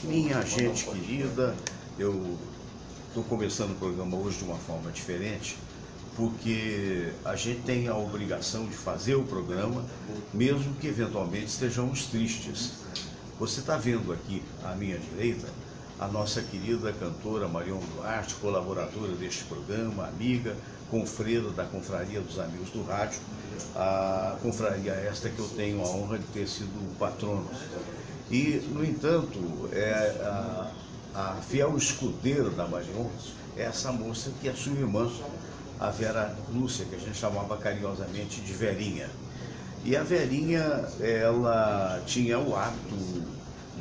Minha gente querida, eu estou começando o programa hoje de uma forma diferente, porque a gente tem a obrigação de fazer o programa, mesmo que eventualmente estejamos tristes. Você está vendo aqui à minha direita a nossa querida cantora Marion Duarte, colaboradora deste programa, amiga, confreira da Confraria dos Amigos do Rádio, a confraria esta que eu tenho a honra de ter sido o patrono. E, no entanto, a fiel escudeira da Marion é essa moça que é sua irmã, a Vera Lúcia, que a gente chamava carinhosamente de Verinha. E a Verinha, ela tinha o hábito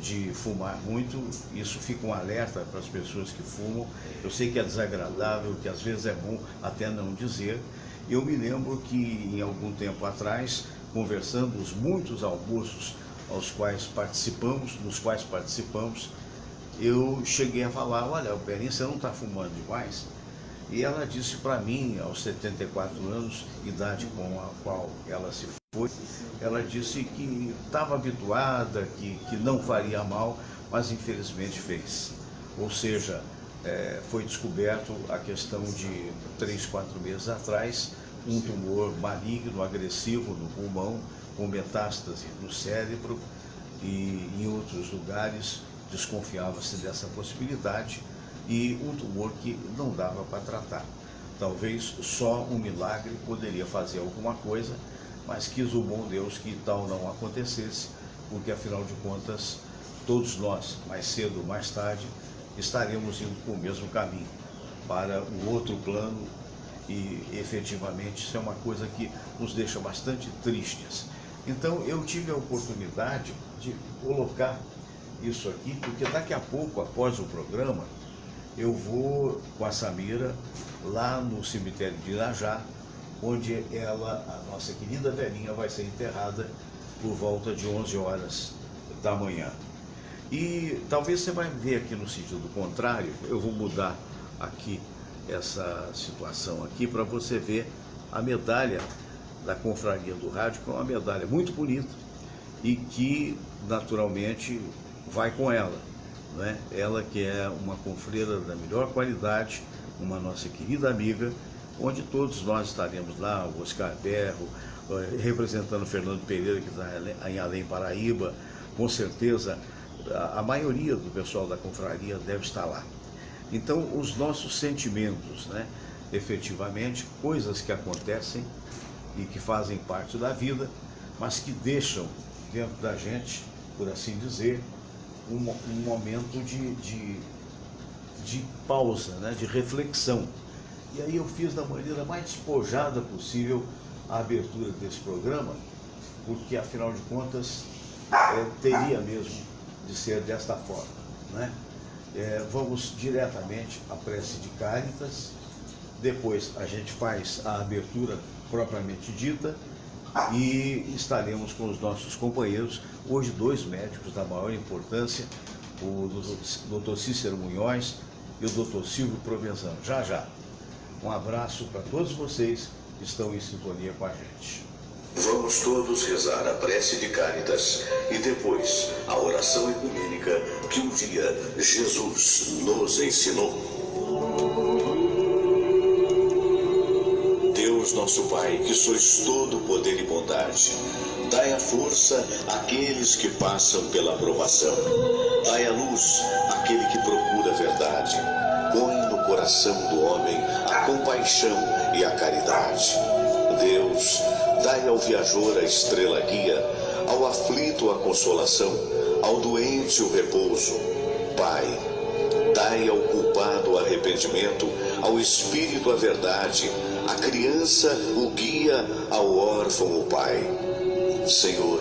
de fumar muito. Isso fica um alerta para as pessoas que fumam. Eu sei que é desagradável, que às vezes é bom até não dizer. Eu me lembro que, em algum tempo atrás, conversando os muitos almoços nos quais participamos, eu cheguei a falar: olha, Verinha, você não está fumando demais? E ela disse para mim, aos 74 anos, idade com a qual ela se foi, ela disse que estava habituada, que não faria mal, mas infelizmente fez. Ou seja, foi descoberto a questão de 3, 4 meses atrás, um tumor maligno, agressivo no pulmão, com metástase no cérebro, e em outros lugares desconfiava-se dessa possibilidade, e um tumor que não dava para tratar. Talvez só um milagre poderia fazer alguma coisa, mas quis o bom Deus que tal não acontecesse, porque afinal de contas, todos nós, mais cedo ou mais tarde, estaremos indo para o mesmo caminho, para o outro plano, e efetivamente isso é uma coisa que nos deixa bastante tristes. Então eu tive a oportunidade de colocar isso aqui, porque daqui a pouco, após o programa, eu vou com a Samira lá no cemitério de Irajá, onde a nossa querida Verinha, vai ser enterrada por volta de 11 horas da manhã. E talvez você vai ver aqui no sentido contrário. Eu vou mudar aqui essa situação aqui para você ver a medalha da Confraria do Rádio, que é uma medalha muito bonita e que naturalmente vai com ela, né? Ela que é uma confreira da melhor qualidade, uma nossa querida amiga, onde todos nós estaremos lá, o Oscar Berro, representando o Fernando Pereira, que está em Além Paraíba. Com certeza a maioria do pessoal da confraria deve estar lá. Então, os nossos sentimentos, né? Efetivamente, coisas que acontecem e que fazem parte da vida, mas que deixam dentro da gente, por assim dizer, um momento de pausa, né? De reflexão. E aí eu fiz da maneira mais despojada possível a abertura desse programa, porque afinal de contas teria mesmo de ser desta forma, né? Vamos diretamente à prece de Cáritas, depois a gente faz a abertura propriamente dita e estaremos com os nossos companheiros, hoje 2 médicos da maior importância, o Dr. Cícero Munhoz e o Dr. Silvio Provenzano. Já. Um abraço para todos vocês que estão em sintonia com a gente. Vamos todos rezar a prece de Cáritas e depois a oração ecumênica que um dia Jesus nos ensinou. Deus nosso Pai, que sois todo poder e bondade, dai a força àqueles que passam pela provação. Dai a luz àquele que procura a verdade. Põe no coração do homem a compaixão e a caridade. Deus, dai ao viajor a estrela guia, ao aflito a consolação, ao doente o repouso. Pai, dai ao culpado o arrependimento, ao espírito a verdade, à criança o guia, ao órfão o pai. Senhor,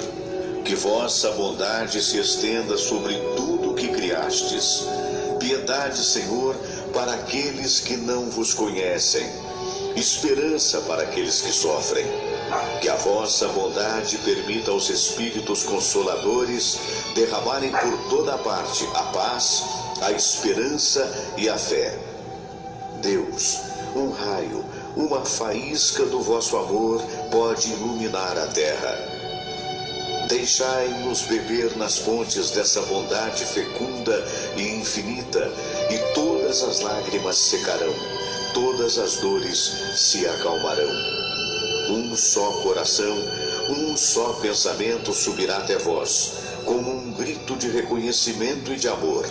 que vossa bondade se estenda sobre tudo o que criastes. Piedade, Senhor, para aqueles que não vos conhecem. Esperança para aqueles que sofrem. Que a vossa bondade permita aos Espíritos Consoladores derramarem por toda parte a paz, a esperança e a fé. Deus, um raio, uma faísca do vosso amor pode iluminar a terra. Deixai-nos beber nas fontes dessa bondade fecunda e infinita, e todas as lágrimas secarão, todas as dores se acalmarão. Um só coração, um só pensamento subirá até vós, como um grito de reconhecimento e de amor.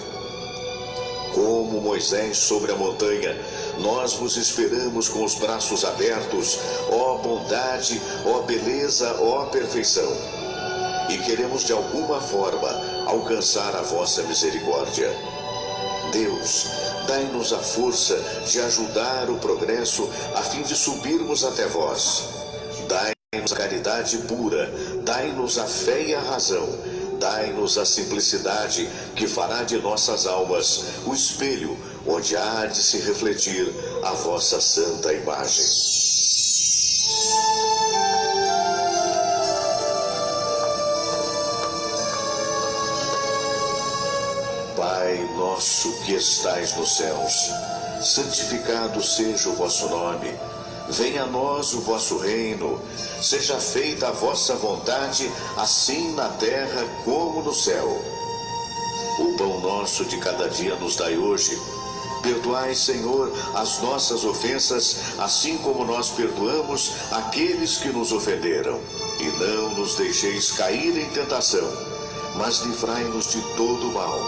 Como Moisés sobre a montanha, nós vos esperamos com os braços abertos, ó bondade, ó beleza, ó perfeição. E queremos de alguma forma alcançar a vossa misericórdia. Deus, dai-nos a força de ajudar o progresso a fim de subirmos até vós. Dai-nos a caridade pura, dai-nos a fé e a razão, dai-nos a simplicidade que fará de nossas almas o espelho onde há de se refletir a vossa santa imagem. Pai nosso que estais nos céus, santificado seja o vosso nome. Venha a nós o vosso reino. Seja feita a vossa vontade, assim na terra como no céu. O pão nosso de cada dia nos dai hoje. Perdoai, Senhor, as nossas ofensas, assim como nós perdoamos aqueles que nos ofenderam. E não nos deixeis cair em tentação, mas livrai-nos de todo o mal.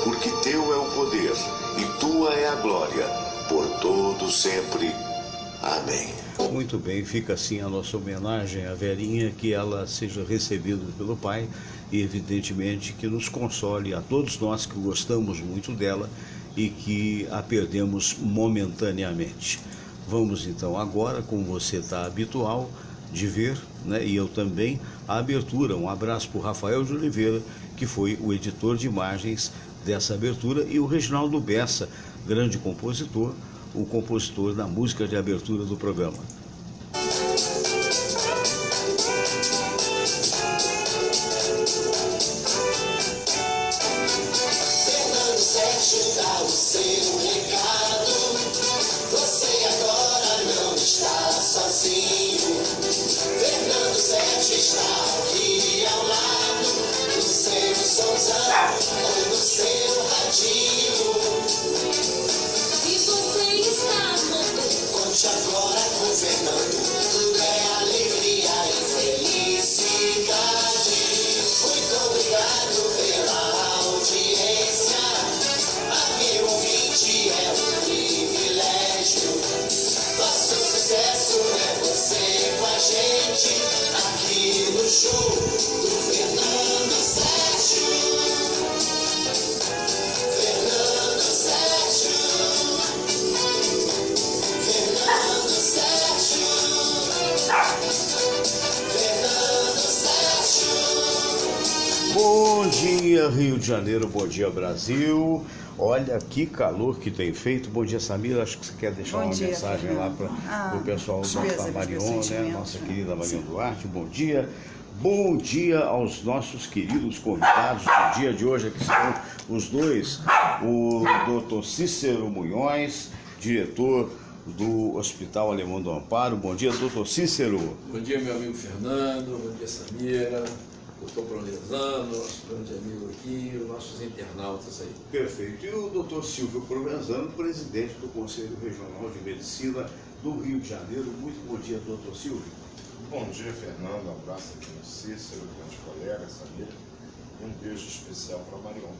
Porque teu é o poder, e tua é a glória, por todo sempre. Amém. Muito bem, fica assim a nossa homenagem à Verinha, que ela seja recebida pelo Pai e evidentemente que nos console a todos nós que gostamos muito dela e que a perdemos momentaneamente. Vamos então agora, como você está habitual de ver, né, e eu também, a abertura. Um abraço para o Rafael de Oliveira, que foi o editor de imagens dessa abertura, e o Reginaldo Bessa, grande compositor, o compositor da música de abertura do programa. Fernando Sérgio dá o seu recado. Você agora não está sozinho. Fernando Sérgio está aqui ao lado, no seu somzão ou no seu radinho. Conte agora com o Fernando, tudo é alegria e felicidade. Muito obrigado pela audiência, aqui ouvinte é um privilégio. Nosso sucesso é você com a gente, aqui no show do Fernando Sérgio. Fernando Sérgio. Fernando Sérgio. Fernando Sérgio. Bom dia, Rio de Janeiro, bom dia, Brasil. Olha que calor que tem feito. Bom dia, Samira. Acho que você quer deixar uma mensagem lá para o pessoal da Marion, né? Nossa querida Marion Duarte. Bom dia. Bom dia aos nossos queridos convidados do dia de hoje. Aqui estão os dois, o Dr. Cícero Munhoz, diretor do Hospital Alemão do Amparo. Bom dia, doutor Cícero. Bom dia, meu amigo Fernando. Bom dia, Samira. Doutor Provenzano, nosso grande amigo aqui, os nossos internautas aí. Perfeito. E o doutor Silvio Provenzano, presidente do Conselho Regional de Medicina do Rio de Janeiro. Muito bom dia, doutor Silvio. Bom dia, Fernando. Um abraço aqui no Cícero, grande colega, Samira. E um beijo especial para a Marion,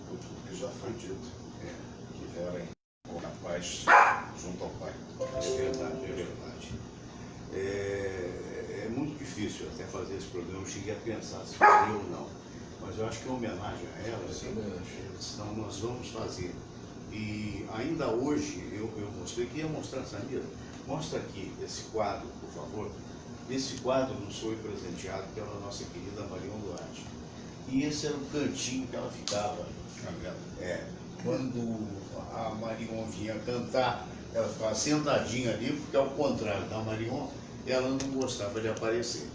por tudo que já foi dito. Que ela encontra a paz junto ao Pai. É verdade, é verdade. É muito difícil até fazer esse programa. Eu cheguei a pensar se faria ou não. Mas eu acho que é uma homenagem a ela, então nós vamos fazer. E ainda hoje eu mostrei, queria mostrar, Samira, mostra aqui esse quadro, por favor. Esse quadro nos foi presenteado pela nossa querida Marion Duarte. E esse era o cantinho que ela ficava. Quando a Marion vinha cantar, ela ficava sentadinha ali, porque ao contrário da Marion, ela não gostava de aparecer.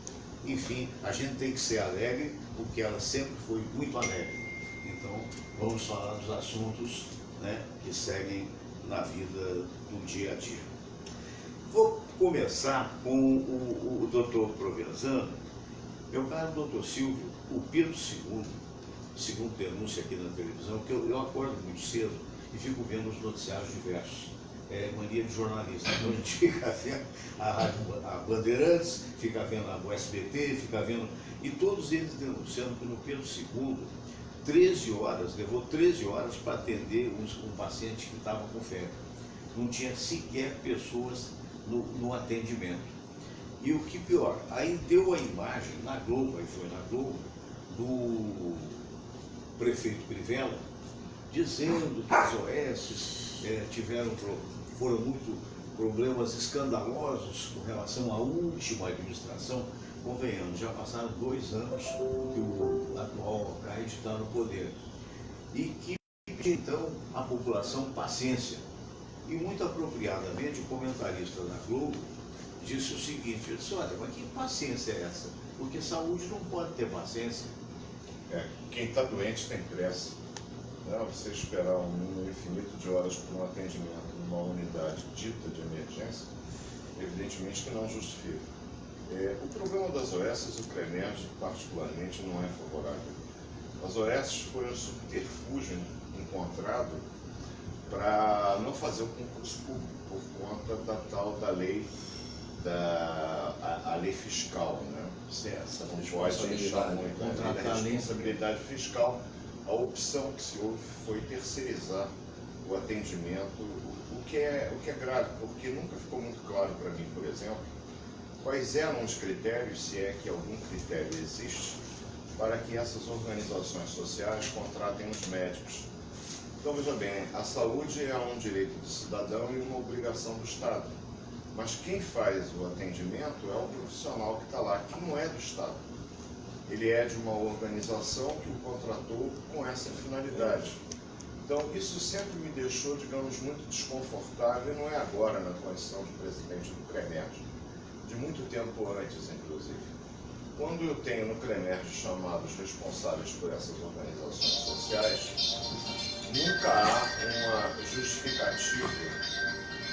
Enfim, a gente tem que ser alegre, porque ela sempre foi muito alegre. Então, vamos falar dos assuntos, né, que seguem na vida do dia a dia. Vou começar com o Dr. Provenzano, Meu caro doutor Silvio, o Pedro II, segundo denúncia aqui na televisão, que eu acordo muito cedo e fico vendo os noticiários diversos. É mania de jornalista. Então a gente fica vendo a Bandeirantes, fica vendo o SBT, fica vendo... E todos eles denunciando que no Pedro II, 13 horas, levou 13 horas para atender um paciente que estava com febre. Não tinha sequer pessoas no atendimento. E o que pior, aí deu a imagem na Globo, aí foi na Globo, do prefeito Crivella, dizendo que as OS foram muito problemas escandalosos com relação à última administração. Convenhamos, já passaram 2 anos que o atual CAID está no poder. E que pediu então à população paciência. E muito apropriadamente o comentarista da Globo disse o seguinte, eu disse, olha, mas que paciência é essa? Porque saúde não pode ter paciência. Quem está doente tem pressa. Não, você esperar um número infinito de horas por um atendimento numa unidade dita de emergência, evidentemente que não justifica. O problema das OS, o CREMERG particularmente não é favorável. As OS foi um subterfúgio encontrado para não fazer o concurso público, por conta da tal da lei, a lei fiscal, né? Certo. Não pode deixar muito a responsabilidade fiscal. A opção que se houve foi terceirizar o atendimento, o que é grave, porque nunca ficou muito claro para mim, por exemplo, quais eram os critérios, se é que algum critério existe, para que essas organizações sociais contratem os médicos. Então, veja bem, a saúde é um direito do cidadão e uma obrigação do Estado. Mas quem faz o atendimento é o profissional que está lá, que não é do Estado. Ele é de uma organização que o contratou com essa finalidade. Então, isso sempre me deixou, digamos, muito desconfortável, e não é agora na condição de presidente do CREMERG, de muito tempo antes, inclusive. Quando eu tenho no CREMERG chamados responsáveis por essas organizações sociais, nunca há uma justificativa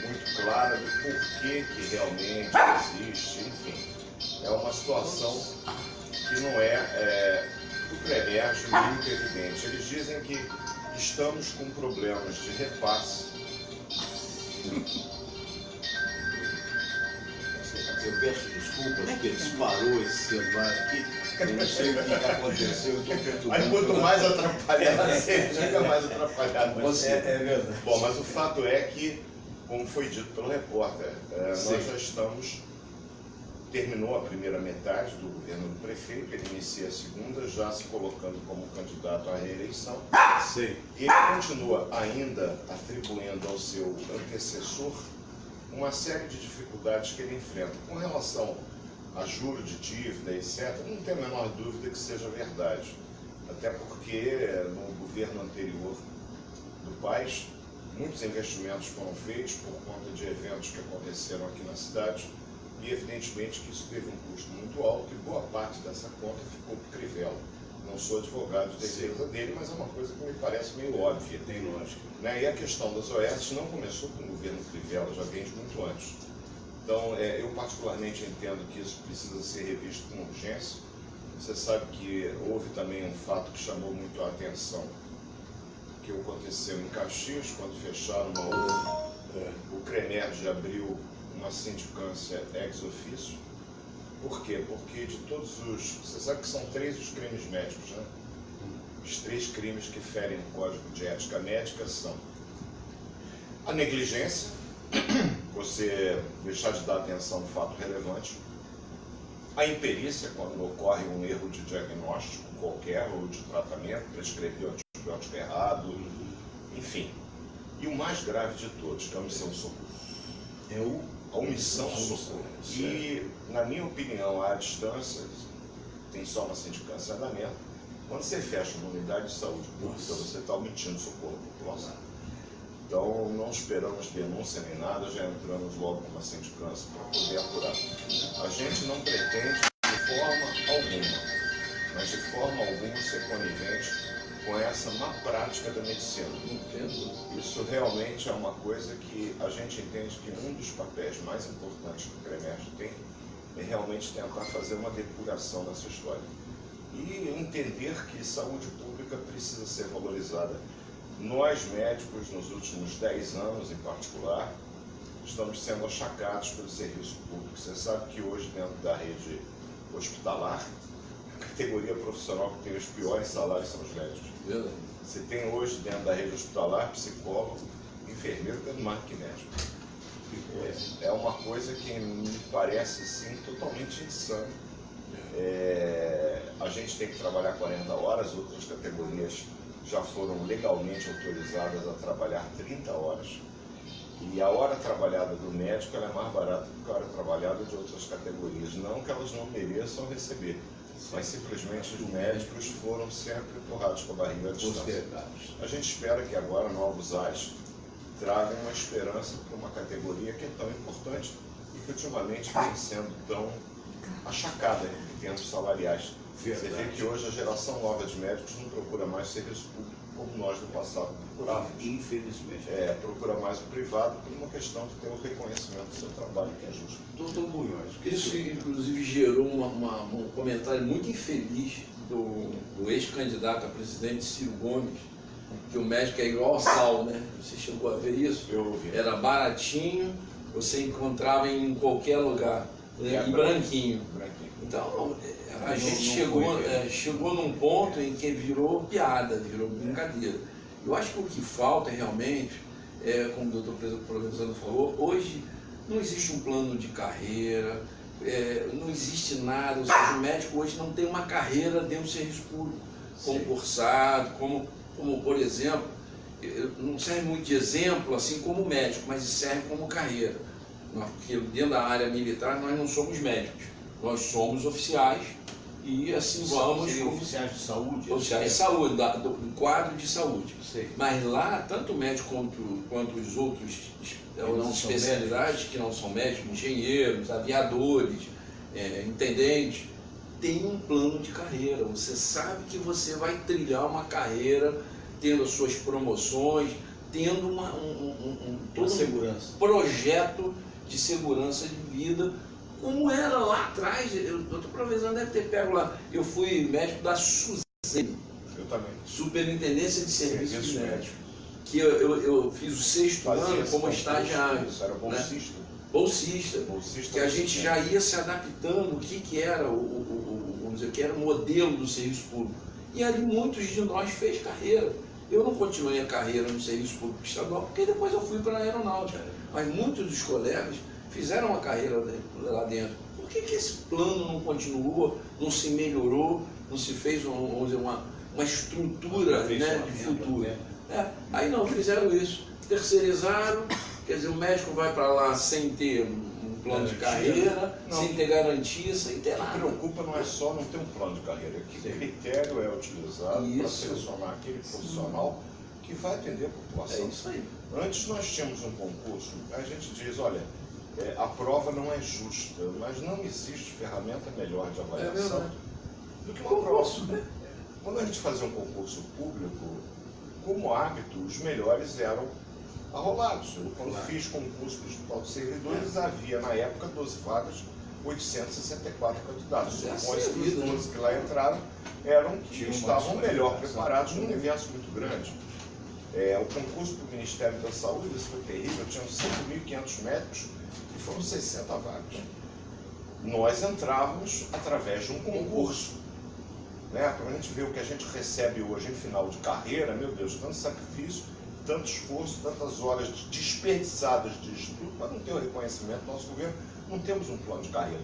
muito clara do porquê que realmente existe, enfim. É uma situação que não é do CREMERG muito evidente. Eles dizem que estamos com problemas de repasse. Eu peço desculpas porque disparou esse celular aqui. Eu não sei o que aconteceu. Eu estou perturbando. Mas quanto mais atrapalhado você fica, mais atrapalhado você. É verdade. Bom, mas o fato é que, como foi dito pelo repórter, nós já terminou a primeira metade do governo do prefeito, ele inicia a segunda, já se colocando como candidato à reeleição. Sim. E ele continua ainda atribuindo ao seu antecessor uma série de dificuldades que ele enfrenta. Com relação a juros de dívida, etc., não tem a menor dúvida que seja verdade. Até porque no governo anterior do país, muitos investimentos foram feitos por conta de eventos que aconteceram aqui na cidade e evidentemente que isso teve um custo muito alto e boa parte dessa conta ficou por Crivella. Não sou advogado de defesa dele, mas é uma coisa que me parece meio óbvia. Tem lógica. Né? E a questão das OS não começou com o governo Crivella, já vem de muito antes. Então, eu particularmente entendo que isso precisa ser revisto com urgência. Você sabe que houve também um fato que chamou muito a atenção, que aconteceu em Caxias, quando fecharam uma outra. O CREMERG abriu uma sindicância ex officio. Por quê? Porque de todos os... Você sabe que são 3 os crimes médicos, né? Os 3 crimes que ferem o Código de Ética Médica são a negligência, você deixar de dar atenção a um fato relevante, a imperícia, quando ocorre um erro de diagnóstico qualquer ou de tratamento, prescrever o antibiótico errado, enfim. E o mais grave de todos, que é a omissão de socorro. A omissão de socorro. E, na minha opinião, à distância, tem só uma sindicância em andamento, quando você fecha uma unidade de saúde pública, você está omitindo socorro à população. Então, não esperamos denúncia nem nada, já entramos logo com uma sindicância para poder apurar. A gente não pretende, de forma alguma, mas de forma alguma ser conivente com essa má prática da medicina. Isso realmente é uma coisa que a gente entende que um dos papéis mais importantes que o CREMERG tem realmente tentar fazer uma depuração nessa história. E entender que saúde pública precisa ser valorizada. Nós, médicos, nos últimos 10 anos em particular, estamos sendo achacados pelo serviço público. Você sabe que hoje, dentro da rede hospitalar, a categoria profissional que tem os piores salários são os médicos. Você tem hoje, dentro da rede hospitalar, psicólogo, enfermeiro, tendo mais que médico. É uma coisa que me parece, sim, totalmente insano. A gente tem que trabalhar 40 horas, outras categorias já foram legalmente autorizadas a trabalhar 30 horas. E a hora trabalhada do médico ela é mais barata do que a hora trabalhada de outras categorias. Não que elas não mereçam receber, mas simplesmente os médicos foram sempre empurrados com a barriga à distância. A gente espera que agora novos ares tragam uma esperança para uma categoria que é tão importante e que ultimamente vem sendo tão achacada em termos salariais. Você vê que hoje a geração nova de médicos não procura mais serviço público como nós no passado procurávamos. Infelizmente. Procura mais o privado por uma questão de ter o reconhecimento do seu trabalho, que é justo. Doutor Bulhões, Isso, inclusive, gerou um comentário muito infeliz do ex-candidato a presidente Ciro Gomes, que o médico é igual ao sal, né? Você chegou a ver isso? Eu ouvi. Era baratinho, você encontrava em qualquer lugar, e branquinho. Então, a gente chegou num ponto em que virou piada, virou brincadeira. Eu acho que o que falta realmente, como o doutor Provenzano falou, hoje não existe um plano de carreira, não existe nada, ou seja, o médico hoje não tem uma carreira dentro do serviço público, concursado, como por exemplo, não serve muito de exemplo assim como médico, mas serve como carreira. Porque dentro da área militar nós não somos médicos, nós somos oficiais e assim vamos. Seriam oficiais de saúde? Oficiais de saúde, do quadro de saúde. Sei. Mas lá, tanto o médico quanto os outros as especialidades que não são médicos, engenheiros, aviadores, intendentes, tem um plano de carreira. Você sabe que você vai trilhar uma carreira tendo as suas promoções, tendo todo segurança. Um projeto de segurança de vida, como era lá atrás. O doutor Provenzano deve ter pego lá. Eu fui médico da Suzane, Eu também. Superintendência de Serviços Médico. Médicos, que eu fiz o 6º ano como estagiário. Isso era bolsista. Bolsista, que a gente já ia se adaptando o que era vamos dizer, que era o modelo do serviço público. E ali muitos de nós fez carreira. Eu não continuei a carreira no serviço público estadual, porque depois eu fui para a aeronáutica. Mas muitos dos colegas fizeram uma carreira lá dentro. Por que esse plano não continuou, não se melhorou, não se fez vamos dizer, uma estrutura, né, de futuro? Aí não fizeram isso, terceirizaram, quer dizer, o médico vai para lá sem ter um plano de carreira, sem ter garantia, sem ter nada. O que preocupa não é só não ter um plano de carreira, que critério é utilizado para selecionar aquele profissional que vai atender a população. É isso aí. Antes nós tínhamos um concurso, a gente diz, olha, a prova não é justa, mas não existe ferramenta melhor de avaliação do que uma prova. Quando a gente fazia um concurso público, como hábito, os melhores eram arrolados. Eu, quando fiz concurso do Hospital de Servidores, havia na época 12 vagas, 864 candidatos. Suponho que os 12 que lá entraram eram que estavam melhor preparados num universo muito grande. O concurso do Ministério da Saúde, isso foi terrível, tinham 5.500 médicos e foram 60 vagas. Nós entrávamos através de um concurso. Quando a gente vê o que a gente recebe hoje em final de carreira, meu Deus, tanto sacrifício, tanto esforço, tantas horas desperdiçadas de estudo, mas não tem o reconhecimento do nosso governo, não temos um plano de carreira.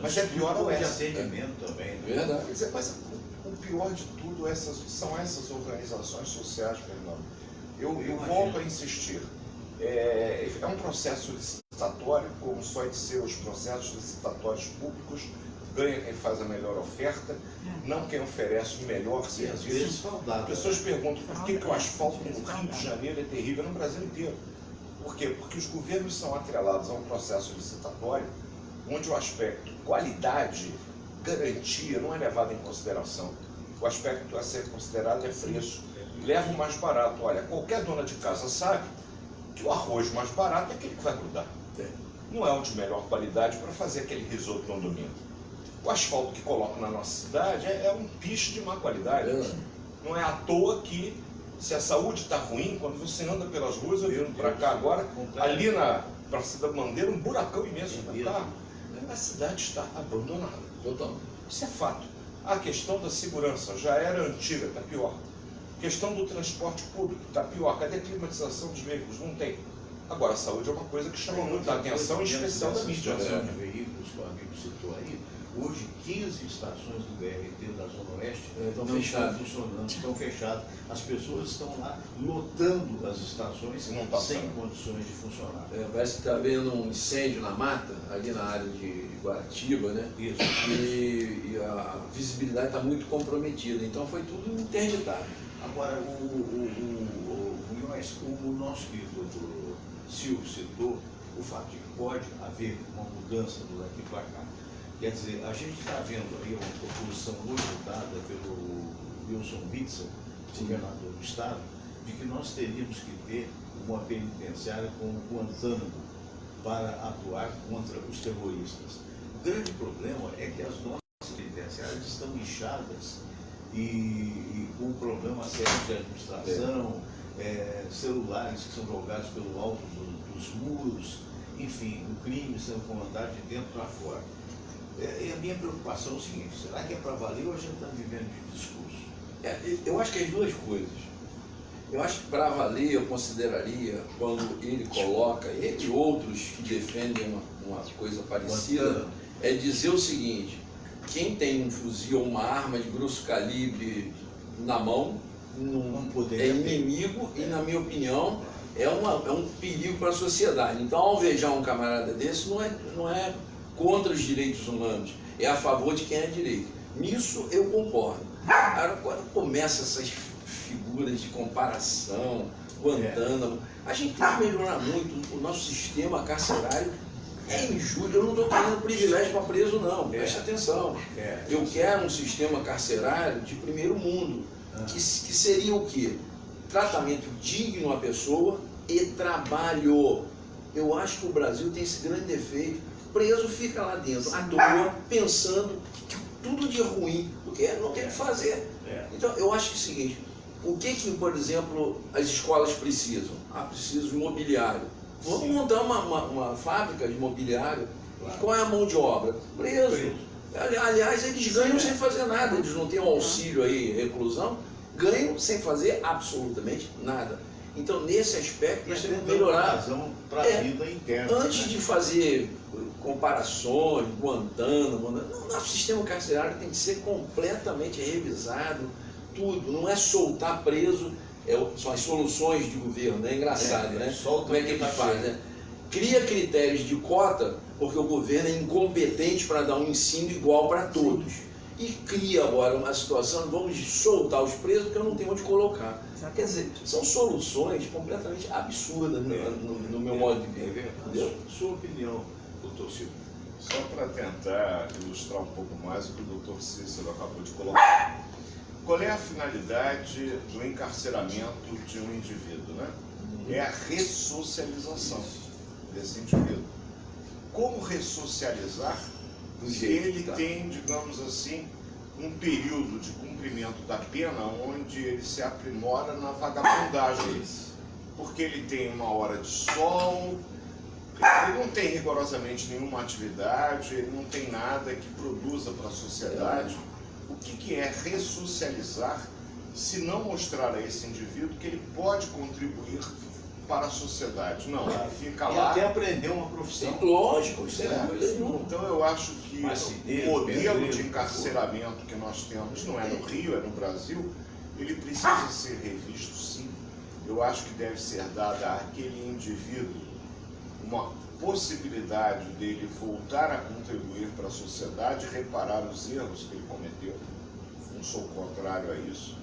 Mas é pior o de atendimento também. Verdade. Mas o pior de tudo são essas organizações sociais, Fernando. Eu volto a insistir. É um processo licitatório, como só de ser os processos licitatórios públicos, ganha quem faz a melhor oferta, não quem oferece o melhor serviço. As pessoas perguntam por que o asfalto no Rio de Janeiro é terrível no Brasil inteiro. Por quê? Porque os governos são atrelados a um processo licitatório onde o aspecto qualidade, garantia não é levado em consideração. O aspecto a ser considerado é preço. Leva o mais barato. Olha, qualquer dona de casa sabe que o arroz mais barato é aquele que vai grudar. não é o de melhor qualidade para fazer aquele risoto no domingo. O asfalto que colocam na nossa cidade é um piche de má qualidade. Não é à toa que, se a saúde está ruim, quando você anda pelas ruas, eu vindo para cá agora, ali na Praça da Bandeira, um buracão imenso para carro. A cidade está abandonada. Totalmente. Isso é fato. A questão da segurança já era antiga, está pior. A questão do transporte público está pior. Cadê a climatização dos veículos? Não tem. Agora, a saúde é uma coisa que chama muita atenção, em especial da mídia. Situação de veículos que o amigo citou aí, hoje 15 estações do BRT da Zona Oeste Estão não fechadas. estão funcionando, estão fechadas. As pessoas estão lá lotando as estações Não tá sem funcionando. condições de funcionar. Parece que está havendo um incêndio na mata, ali na área de Guaratiba, né? Isso. E a visibilidade está muito comprometida, então foi tudo interditado. Agora, o nosso querido doutor Silvio citou o fato de que pode haver uma mudança do daqui para cá. Quer dizer, a gente está vendo aí uma proposição hoje dada pelo Wilson Witzel, governador do estado, de que nós teríamos que ter uma penitenciária como Guantánamo para atuar contra os terroristas. O grande problema é que as nossas penitenciárias estão inchadas e com problemas sérios de administração, celulares que são jogados pelo alto dos muros, enfim, o crime sendo comandado de dentro para fora. E a minha preocupação é o seguinte: será que é para valer ou a gente está vivendo de discurso? Eu acho que as duas coisas. Eu acho que para valer eu consideraria, quando ele coloca, ele e outros que defendem uma coisa parecida, é dizer o seguinte: quem tem um fuzil ou uma arma de grosso calibre na mão Não é poderia ter. inimigo e, na minha opinião, é um perigo para a sociedade. Então, alvejar um camarada desse não é contra os direitos humanos, é a favor de quem é direito. Nisso eu concordo. Agora, quando começa essas figuras de comparação, Guantánamo, a gente tem que melhorar muito o nosso sistema carcerário. É injúrio, eu não estou querendo privilégio para preso, não, preste atenção. Eu quero um sistema carcerário de primeiro mundo, que seria o quê? Tratamento digno à pessoa e trabalho. Eu acho que o Brasil tem esse grande defeito. Preso fica lá dentro, à toa, pensando que tudo de ruim, porque não tem o que fazer. Então, eu acho que é o seguinte: o que, por exemplo, as escolas precisam? Precisam de mobiliário. Vamos montar uma fábrica de mobiliário. Qual é a mão de obra? Preso. Aliás, eles ganham sem fazer nada, eles não têm um auxílio aí, reclusão, ganham sem fazer absolutamente nada. Então, nesse aspecto, nós temos que melhorar. Para a vida interna. Antes de fazer comparações, Guantánamo, o nosso sistema carcerário tem que ser completamente revisado, tudo. Não é soltar preso, são as soluções de governo, é engraçado, né? Como é que ele faz, né? Cria critérios de cota, porque o governo é incompetente para dar um ensino igual para todos. E cria agora uma situação, vamos soltar os presos porque eu não tenho onde colocar. Quer dizer, são soluções completamente absurdas no meu modo de ver. Entendeu? Sua opinião, doutor Silvio? Só para tentar ilustrar um pouco mais o que o doutor Cícero acabou de colocar. Qual é a finalidade do encarceramento de um indivíduo, né? É a ressocialização desse indivíduo. Como ressocializar se ele tem, digamos assim, um período de cumprimento da pena onde ele se aprimora na vagabundagem? Porque ele tem uma hora de sol, ele não tem rigorosamente nenhuma atividade, ele não tem nada que produza para a sociedade. O que é ressocializar se não mostrar a esse indivíduo que ele pode contribuir para a sociedade? Não, ele fica E lá. até aprender uma profissão. Lógico, isso é coisa nenhuma. Então eu acho que Marceneiro, o modelo pedreiro, de encarceramento que nós temos, não é no Rio, é no Brasil, ele precisa ser revisto, sim. Eu acho que deve ser dada àquele indivíduo uma possibilidade dele voltar a contribuir para a sociedade e reparar os erros que ele cometeu. Não sou contrário a isso.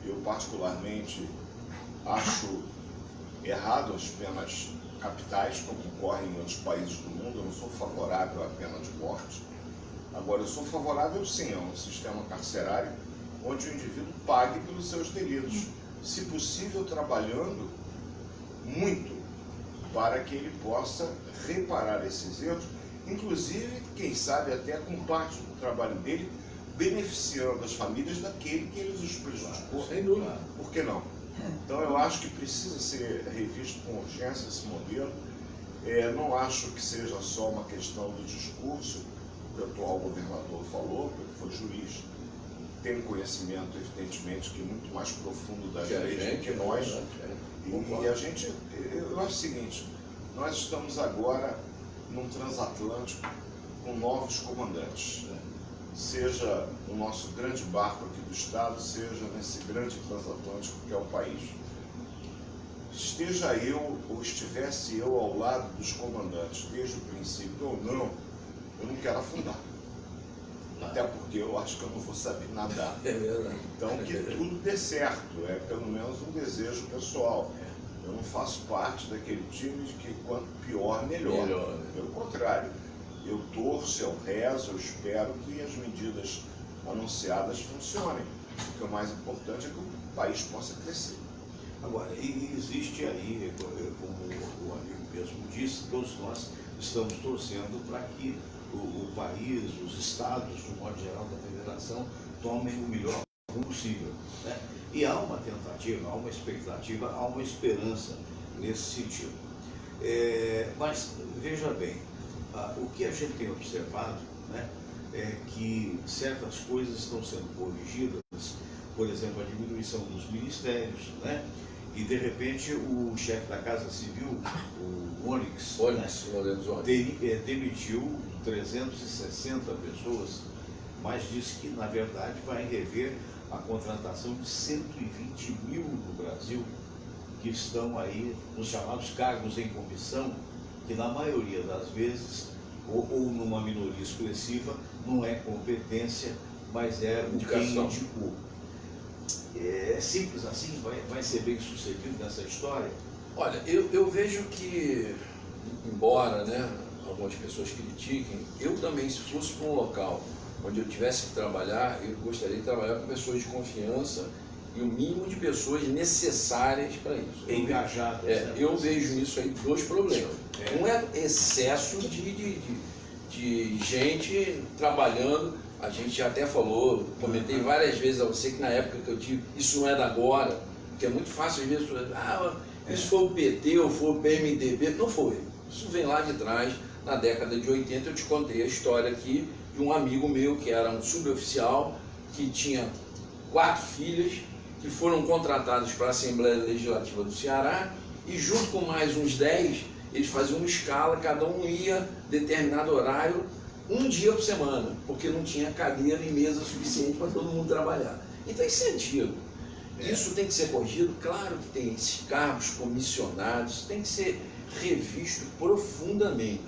Eu particularmente acho errado as penas capitais, como ocorre em outros países do mundo. Eu não sou favorável à pena de morte. Agora, eu sou favorável, sim, a um sistema carcerário onde o indivíduo pague pelos seus delitos. Se possível, trabalhando muito para que ele possa reparar esses erros, inclusive, quem sabe até com parte do trabalho dele, beneficiando as famílias daquele que eles os prejudicou. Sem dúvida. Por que não? Então eu acho que precisa ser revisto com urgência esse modelo. Não acho que seja só uma questão do discurso, que o atual governador falou, porque foi juiz, tem um conhecimento, evidentemente, que é muito mais profundo das leis do que nós. E a gente, eu acho o seguinte, nós estamos agora num transatlântico com novos comandantes. Seja o nosso grande barco aqui do Estado, seja nesse grande transatlântico que é o país. Esteja eu ou estivesse eu ao lado dos comandantes desde o princípio ou não, eu não quero afundar. Até porque eu acho que eu não vou saber nadar. É verdade. Então que tudo dê certo, é pelo menos um desejo pessoal. Eu não faço parte daquele time de que quanto pior, melhor. Pelo contrário, eu torço, eu rezo, eu espero que as medidas anunciadas funcionem. O que é mais importante é que o país possa crescer. Agora, e existe aí, como o amigo mesmo disse, todos nós estamos torcendo para que o país, os estados, de um modo geral, da federação, tomem o melhor rumo possível, né? E há uma tentativa, há uma expectativa, há uma esperança nesse sentido. Mas, veja bem, o que a gente tem observado, né, é que certas coisas estão sendo corrigidas, por exemplo, a diminuição dos ministérios, né? E de repente o chefe da Casa Civil, o Onyx, demitiu 360 pessoas, mas disse que na verdade vai rever a contratação de 120 mil no Brasil, que estão aí nos chamados cargos em comissão, que na maioria das vezes, ou numa minoria expressiva, não é competência, mas é o quem indicou. É simples assim? Vai ser bem sucedido nessa história? Olha, eu vejo que, embora, né, algumas pessoas critiquem, eu também, se fosse para um local onde eu tivesse que trabalhar, eu gostaria de trabalhar com pessoas de confiança e o mínimo de pessoas necessárias para isso. Engajadas. Eu vejo nisso aí dois problemas. Um é excesso de gente trabalhando. A gente já até falou, comentei várias vezes a você que na época que eu tive, isso não é da agora, porque é muito fácil às vezes, isso foi o PT ou foi o PMDB, não foi. Isso vem lá de trás, na década de 80, eu te contei a história aqui de um amigo meu que era um suboficial, que tinha 4 filhas, que foram contratados para a Assembleia Legislativa do Ceará, e junto com mais uns 10, eles faziam uma escala, cada um ia determinado horário, um dia por semana, porque não tinha cadeira e mesa suficiente para todo mundo trabalhar. Então isso é antigo. Isso tem que ser corrigido, claro que tem esses cargos comissionados, tem que ser revisto profundamente.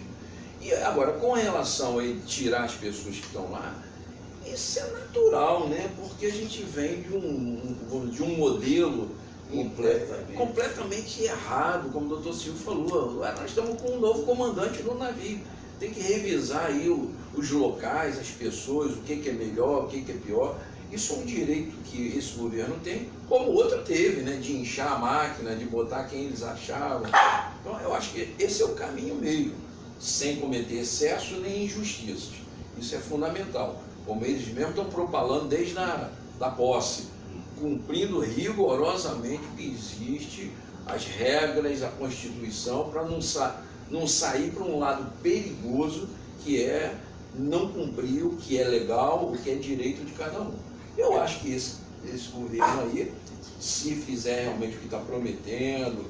E agora, com relação a ele tirar as pessoas que estão lá, isso é natural, né? Porque a gente vem de um modelo completamente errado, como o doutor Silvio falou. Nós estamos com um novo comandante no navio. Tem que revisar aí os locais, as pessoas, o que é melhor, o que é pior. Isso é um direito que esse governo tem, como o outro teve, né? De inchar a máquina, de botar quem eles achavam. Então, eu acho que esse é o caminho meio, sem cometer excesso nem injustiças. Isso é fundamental. Como eles mesmos estão propalando desde da posse, cumprindo rigorosamente o que existe, as regras, a Constituição, para não sair para um lado perigoso, que é não cumprir o que é legal, o que é direito de cada um. Eu acho que esse governo aí, se fizer realmente o que está prometendo,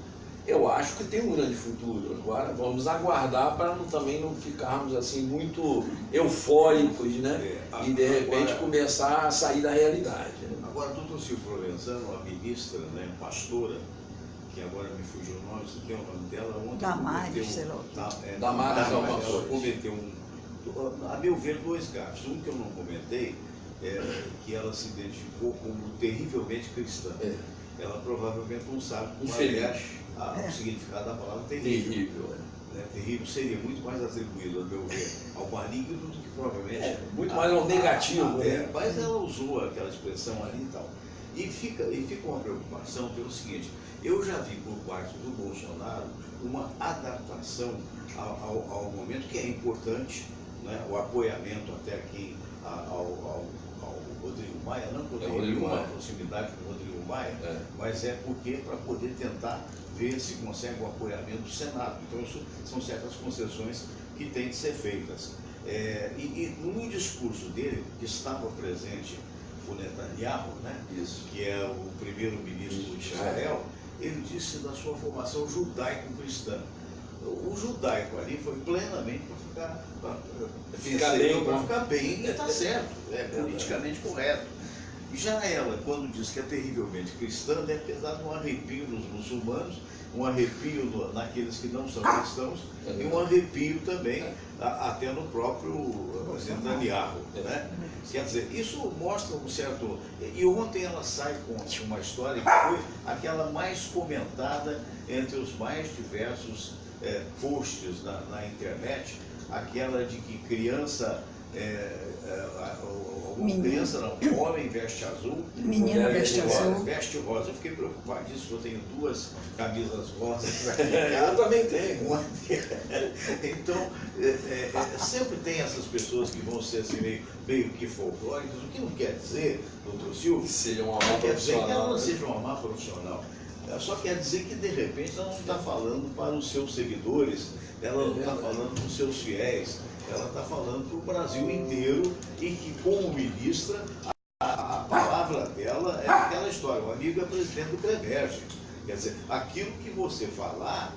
eu acho que tem um grande futuro. Agora vamos aguardar para também não ficarmos assim muito eufóricos, né? E de repente começar a sair da realidade. Agora, doutor Silvio Provenzano, a ministra, né, pastora, que agora me fugiu o nome, você tem o nome dela? Damares, sei lá. Damares, ela cometeu a meu ver, 2 gafes. Um que eu não comentei, que ela se identificou como terrivelmente cristã. Ela provavelmente não sabe como o significado da palavra terrível. Terrível seria muito mais atribuído, a meu ver, ao maligno do que provavelmente... muito mais ao negativo. Mas ela usou aquela expressão ali e tal. E fica uma preocupação pelo seguinte, eu já vi por parte do Bolsonaro uma adaptação ao momento que é importante, né, o apoiamento até aqui ao Rodrigo Maia, não por nenhuma proximidade com o Rodrigo Maia, mas é porque para poder tentar ver se consegue o apoiamento do Senado. Então isso são certas concessões que têm de ser feitas. E no discurso dele, que estava presente o Netanyahu, né, que é o primeiro-ministro de Israel, ele disse da sua formação judaico-cristã. O judaico ali foi plenamente para ficar bem e está certo, é politicamente correto. Já ela, quando diz que é terrivelmente cristã, deve ter dado um arrepio nos muçulmanos, um arrepio naqueles que não são cristãos, e um arrepio também até no próprio Netanyahu, né? Quer dizer, isso mostra um certo... E ontem ela sai com uma história que foi aquela mais comentada entre os mais diversos posts na internet, aquela de que criança... criança não, homem veste azul, menino veste azul. Veste rosa. Eu fiquei preocupadíssimo, eu tenho 2 camisas rosas aqui. Eu também tenho. Então, sempre tem essas pessoas que vão ser assim, meio que folclóricas, o que não quer dizer, doutor Silvio, seja uma má quer dizer que ela não profissional. seja uma má profissional. Ela só quer dizer que, de repente, ela não está falando para os seus seguidores, ela não está falando para os seus fiéis, ela está falando para o Brasil inteiro e que, como ministra, a palavra dela é aquela história. O amigo é presidente do CREMERGE. Quer dizer, aquilo que você falar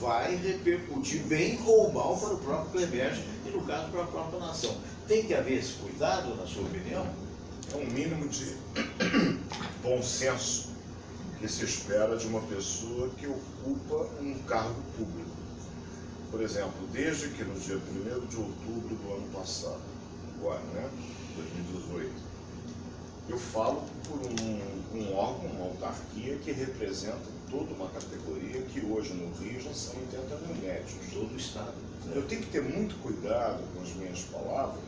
vai repercutir bem ou mal para o próprio CREMERGE e, no caso, para a própria nação. Tem que haver esse cuidado, na sua opinião? É um mínimo de bom senso que se espera de uma pessoa que ocupa um cargo público. Por exemplo, desde que no dia 1º de outubro do ano passado, agora, né, 2018, eu falo por um órgão, uma autarquia que representa toda uma categoria que hoje no Rio já são 80 mil médicos. Todo o Estado. Eu tenho que ter muito cuidado com as minhas palavras,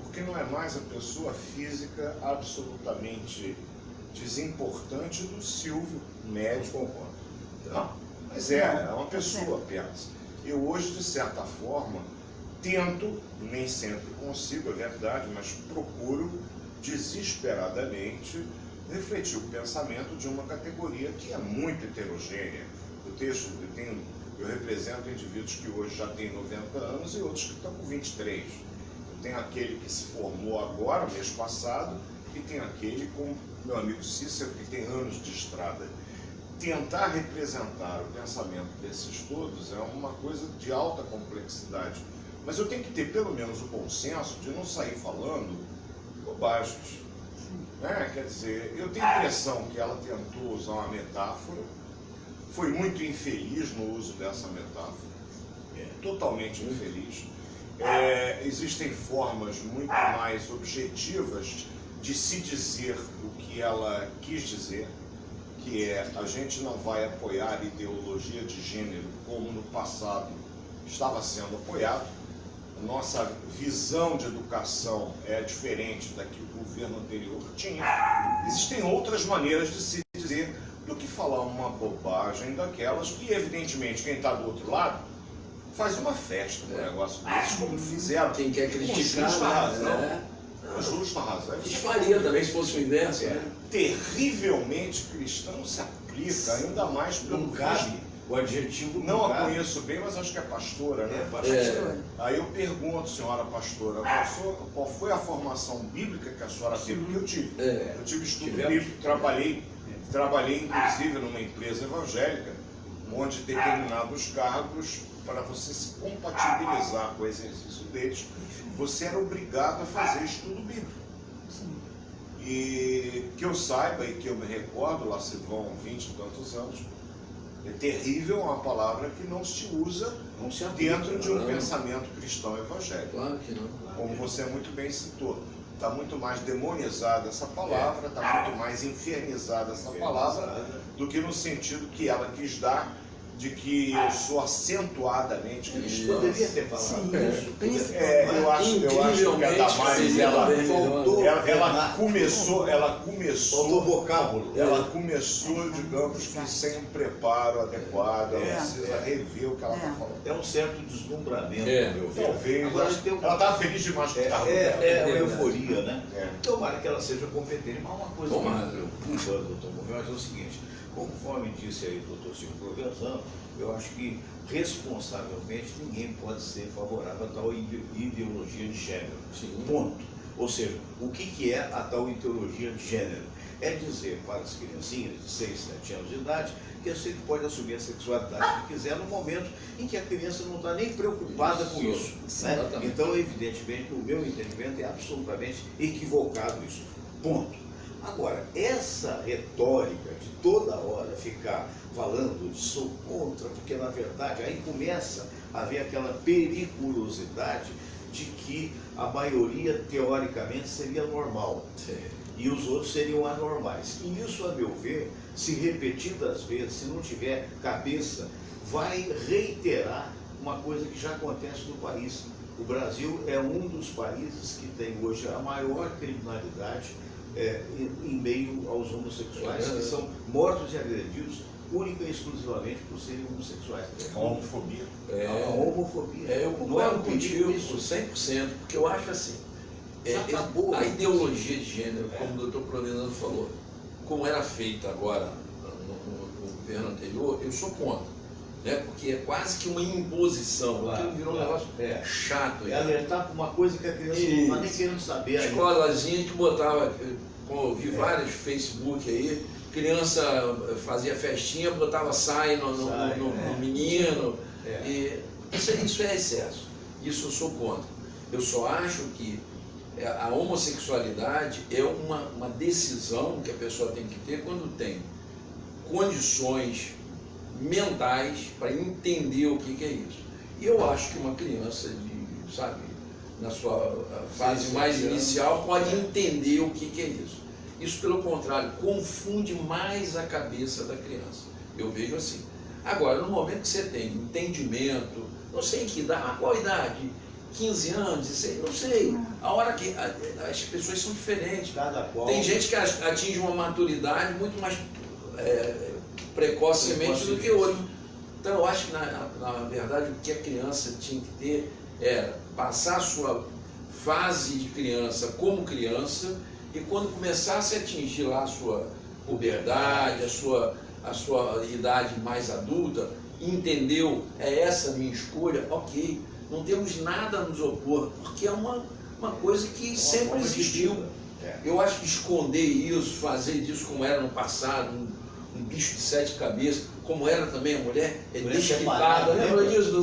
porque não é mais a pessoa física absolutamente desimportante do Silvio, médico. Não, mas é uma pessoa apenas. Eu hoje, de certa forma, tento, nem sempre consigo, é verdade, mas procuro desesperadamente refletir o pensamento de uma categoria que é muito heterogênea. Eu represento indivíduos que hoje já têm 90 anos e outros que estão com 23. Eu tenho aquele que se formou agora, mês passado, e tenho aquele com meu amigo Cícero, que tem anos de estrada. Tentar representar o pensamento desses todos é uma coisa de alta complexidade. Mas eu tenho que ter pelo menos o bom senso de não sair falando bobagens. Né? Quer dizer, eu tenho a impressão que ela tentou usar uma metáfora, foi muito infeliz no uso dessa metáfora, totalmente infeliz. Existem formas muito mais objetivas de se dizer o que ela quis dizer, que é: a gente não vai apoiar ideologia de gênero como no passado estava sendo apoiado. Nossa visão de educação é diferente da que o governo anterior tinha. Existem outras maneiras de se dizer do que falar uma bobagem daquelas que, evidentemente, quem está do outro lado faz uma festa no negócio desses, como fizeram. Quem quer criticar, com justa razão. né? Com justa razão. A gente faria também se fosse o inverso, né? Terrivelmente cristão se aplica, ainda mais pelo Não cabe. O adjetivo Não a cabe. conheço bem, mas acho que é pastora, né? pastora. Aí eu pergunto, senhora pastora, qual foi a formação bíblica que a senhora teve? Porque eu tive. Eu tive estudo bíblico, trabalhei inclusive numa empresa evangélica, onde determinados cargos, para você se compatibilizar com o exercício deles, você era obrigado a fazer estudo bíblico. E que eu saiba e que eu me recordo, lá se vão 20 e tantos anos, é terrível uma palavra que não se usa dentro de um pensamento cristão evangélico. Claro que não. Como você muito bem citou. Está muito mais demonizada essa palavra, está muito mais infernizada essa palavra, do que no sentido que ela quis dar de que eu sou acentuadamente cristão. Poderia ter falado isso. Eu acho que a Damares, ela começou, Faltou vocábulo. ela começou, digamos que sem um preparo adequado, ela precisa rever o que ela está falando. É um certo deslumbramento, meu ver. Talvez, Agora, tem ela estava feliz demais com o carro dela. É uma euforia, né? É. Tomara que ela seja competente. Mas uma coisa que Tomara. me preocupa, doutor Morrão, é o seguinte, conforme disse aí o doutor Silvio Provenzano, eu acho que responsavelmente ninguém pode ser favorável a tal ideologia de gênero. Sim. Ponto. Ou seja, o que é a tal ideologia de gênero? É dizer para as criancinhas de 6, 7 anos de idade que você pode assumir a sexualidade que quiser no momento em que a criança não está nem preocupada com isso. Né? Exatamente. Então, evidentemente, o meu entendimento é absolutamente equivocado isso. Ponto. Agora, essa retórica de toda hora ficar falando de sou contra, porque na verdade aí começa a haver aquela periculosidade de que a maioria teoricamente seria normal e os outros seriam anormais. E isso, a meu ver, se repetidas vezes, se não tiver cabeça, vai reiterar uma coisa que já acontece no país. O Brasil é um dos países que tem hoje a maior criminalidade em meio aos homossexuais, que são mortos e agredidos única e exclusivamente por serem homossexuais. A homofobia. A homofobia. Eu Não é concordo um perigo contigo isso? 100%, porque eu acho assim, Já acabou. a ideologia de gênero, como o doutor Provenzano falou, como era feita agora no governo anterior, eu sou contra. Né? Porque é quase que uma imposição, Claro, aquilo virou um claro. negócio chato. É alertar para uma coisa que a criança não está nem querendo saber ainda. Escolazinha que botava, como eu vi vários Facebook aí, criança fazia festinha, botava saia no menino. E isso é excesso. Isso eu sou contra. Eu só acho que a homossexualidade é uma decisão que a pessoa tem que ter quando tem condições mentais para entender o que é isso. E eu acho que uma criança na sua fase mais inicial pode entender o que é isso. Isso, pelo contrário, confunde mais a cabeça da criança. Eu vejo assim. Agora, no momento que você tem entendimento, não sei em que idade, qual idade? 15 anos, 16, não sei. A hora que as pessoas são diferentes. Cada qual. Tem gente que atinge uma maturidade muito mais precocemente do que outro. Então eu acho que na verdade o que a criança tinha que ter era passar a sua fase de criança como criança, e quando começasse a atingir lá a sua puberdade, a sua idade mais adulta, entendeu, é essa a minha escolha, ok, não temos nada a nos opor, porque é uma coisa que sempre existiu. Eu acho que esconder isso, fazer disso como era no passado, um bicho de 7 cabeças, como era também a mulher, desquitada, lembra disso?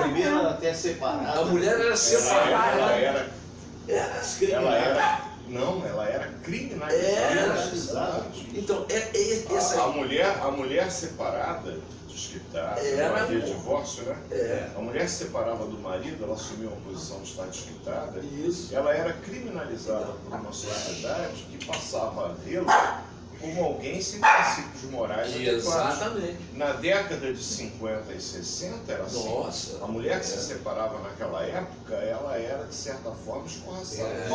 Primeiro era até separada. A mulher era separada. Ela era criminalizada. Então, essa A mulher separada, desquitada, não havia divórcio, né? A mulher se separava do marido, ela assumia uma posição de estar desquitada. Isso. Ela era criminalizada por uma sociedade que passava a vê-la como alguém sem princípios morais adequados. Exatamente. Na década de 50 e 60 era assim. Nossa. A mulher que se separava naquela época, ela era, de certa forma, escorraçada.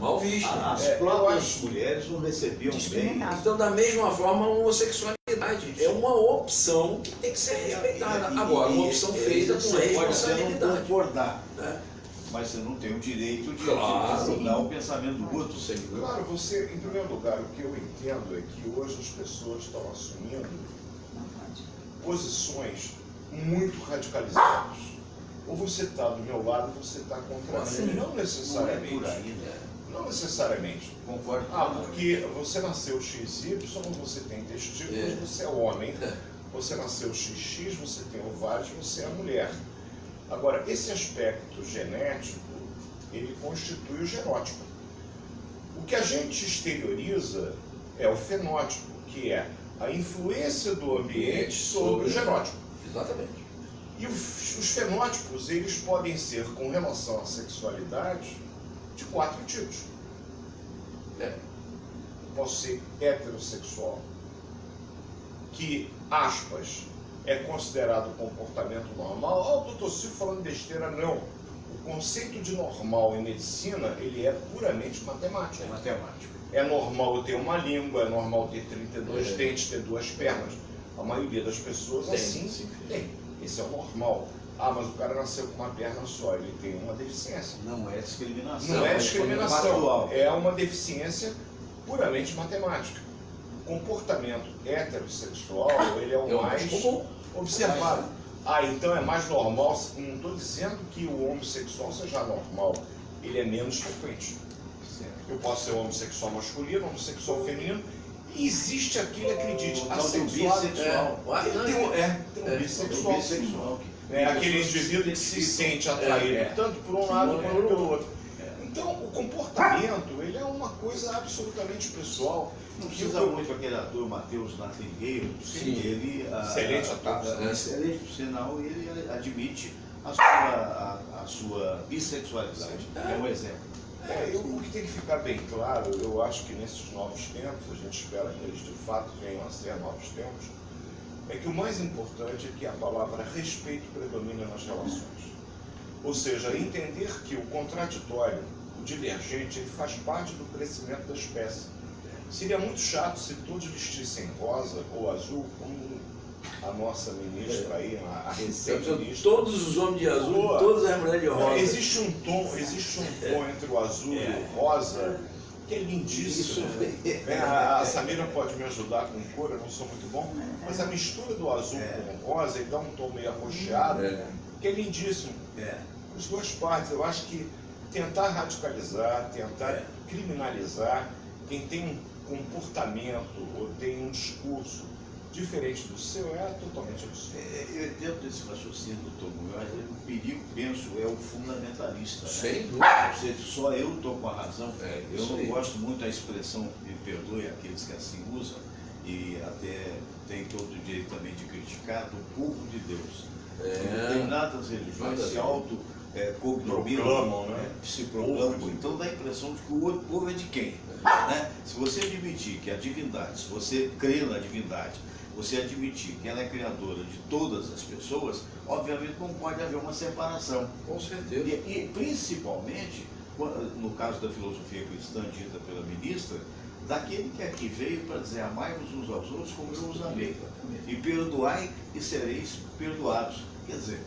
Mal vista. As próprias mulheres não recebiam bem. Então, da mesma forma, a homossexualidade é uma opção que tem que ser respeitada. Agora, uma opção feita com Você pode não responsabilidade. concordar, né? mas você não tem o direito de Claro. mudar o pensamento do outro. Claro, você, em primeiro lugar, o que eu entendo é que hoje as pessoas estão assumindo posições muito radicalizadas. Ou você está do meu lado, ou você está contra mim. Não necessariamente. Não é por aí, né? Não necessariamente. Concordo. Porque você nasceu XY, você tem testículos, você é homem. Você nasceu XX, você tem ovários, você é mulher. Agora, esse aspecto genético, ele constitui o genótipo. O que a gente exterioriza é o fenótipo, que é a influência do ambiente sobre o genótipo. Exatamente. E os fenótipos, eles podem ser, com relação à sexualidade, de 4 tipos. Posso ser heterossexual, que, aspas, é considerado comportamento normal. Ah, o doutor Silvio falando besteira, não. O conceito de normal em medicina, ele é puramente matemático. É matemático. É normal eu ter uma língua, é normal ter 32 dentes, ter 2 pernas. A maioria das pessoas assim tem. Esse é o normal. Ah, mas o cara nasceu com uma perna só, ele tem uma deficiência. Não é discriminação. Não é discriminação, factual. é uma deficiência puramente matemática. O comportamento heterossexual, ele é o mais observado. Ah, então é mais normal. Não estou dizendo que o homossexual seja normal, ele é menos frequente. Eu posso ser homossexual masculino, homossexual feminino, e existe aquele, acredite, assexual. Tem um bissexual. Bissexual. É aquele indivíduo que se sente atraído tanto por um lado quanto pelo outro. Então, o comportamento, ele é uma coisa absolutamente pessoal. Não precisa muito aquele ator Matheus Nathaniel, ele excelente ator, excelente, por sinal, ele admite a sua bissexualidade. É um exemplo. O que tem que ficar bem claro, eu acho que nesses novos tempos, a gente espera que eles de fato venham a ser novos tempos, é que o mais importante é que a palavra respeito predomine nas relações. Ou seja, entender que o contraditório, o divergente, ele faz parte do crescimento da espécie. Seria muito chato se todos vestissem rosa ou azul, como a nossa ministra aí, a recém-ministra. Todos os homens de azul, todas as mulheres de rosa. Existe um tom entre o azul e o rosa, que é lindíssimo. A Samira pode me ajudar com cor, eu não sou muito bom, mas a mistura do azul com o rosa, ele dá um tom meio arroxeado, que é lindíssimo. As duas partes, eu acho que tentar radicalizar, tentar criminalizar quem tem um comportamento ou tem um discurso diferente do seu é totalmente absurdo. Dentro desse raciocínio, doutor Munhoz, o perigo, penso, é o fundamentalista. Sem dúvida. Ou seja, só eu estou com a razão. Eu não gosto muito da expressão, me perdoe aqueles que assim usam, e até tem todo o direito também de criticar, do povo de Deus. Determinadas religiões se proclamam, né? Se proclamam. Então dá a impressão de que o povo é de quem? Né? Se você admitir que a divindade, se você crê na divindade, você admitir que ela é criadora de todas as pessoas, obviamente não pode haver uma separação. Com certeza. E principalmente, no caso da filosofia cristã dita pela ministra, daquele que aqui veio para dizer amai-vos uns aos outros como eu os amei. E perdoai e sereis perdoados. Quer dizer,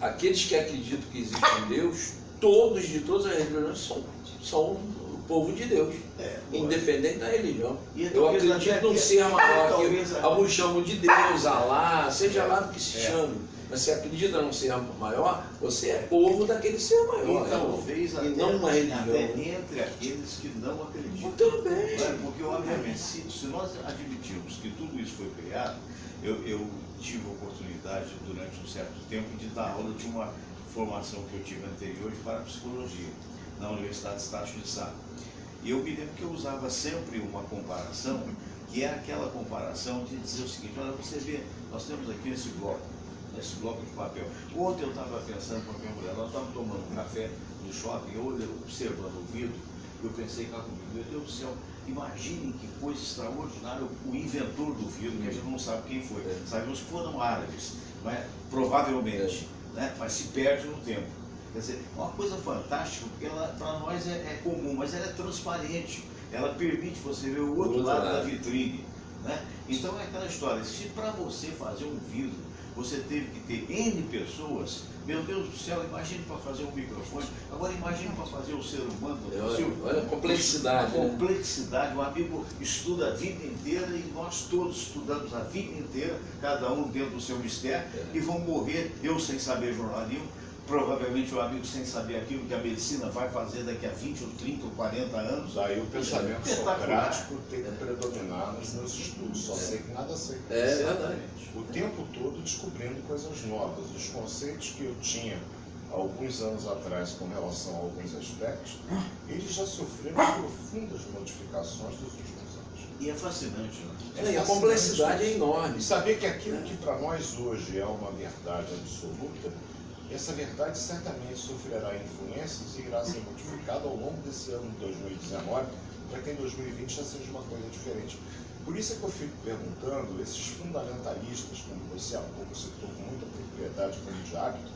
aqueles que acreditam que existe um Deus, todos de todas as religiões são o povo de Deus, independente da religião. Eu acredito num ser maior, que alguns chamam de Deus, Alá, seja lá do que se chame. Mas se acredita num ser maior, você é povo daquele ser maior. E talvez e não uma religião. Entre aqueles que não acreditam. Também. Porque, obviamente, se nós admitirmos que tudo isso foi criado, eu tive a oportunidade, durante um certo tempo, de dar aula de uma formação que eu tive anterior de parapsicologia, na Universidade de Estácio de Sá. E eu me lembro que eu usava sempre uma comparação, que é aquela comparação de dizer o seguinte: olha, você vê, nós temos aqui esse bloco de papel. Ontem eu estava pensando com a minha mulher, nós estávamos tomando um café no shopping, eu observando o vidro, eu pensei cá comigo, meu Deus do céu, imaginem que coisa extraordinária o inventor do vidro, que a gente não sabe quem foi. Sabemos que foram árabes, né? Provavelmente, né? Mas se perde no tempo. Quer dizer, é uma coisa fantástica, porque ela para nós é comum, mas ela é transparente, ela permite você ver o outro lado da vitrine. Né? Então é aquela história, se para você fazer um vidro, você teve que ter N pessoas, meu Deus do céu, imagine para fazer um microfone, agora imagine para fazer o ser humano. Olha a complexidade. A complexidade, o amigo estuda a vida inteira e nós todos estudamos a vida inteira, cada um dentro do seu mistério, e vão morrer, eu sem saber jornalismo, provavelmente o amigo sem saber aquilo que a medicina vai fazer daqui a 20 ou 30 ou 40 anos. Aí o pensamento socrático tem que predominar nos meus estudos, só sei que nada sei. Exatamente. O tempo todo descobrindo coisas novas. Os conceitos que eu tinha há alguns anos atrás com relação a alguns aspectos, eles já sofreram profundas modificações dos últimos anos. E é fascinante, né? E a complexidade é enorme. E saber que aquilo que para nós hoje é uma verdade absoluta, essa verdade certamente sofrerá influências e irá ser modificada ao longo desse ano de 2019, para que em 2020 já seja uma coisa diferente. Por isso é que eu fico perguntando, esses fundamentalistas, como você há pouco citou com muita propriedade, como de hábito,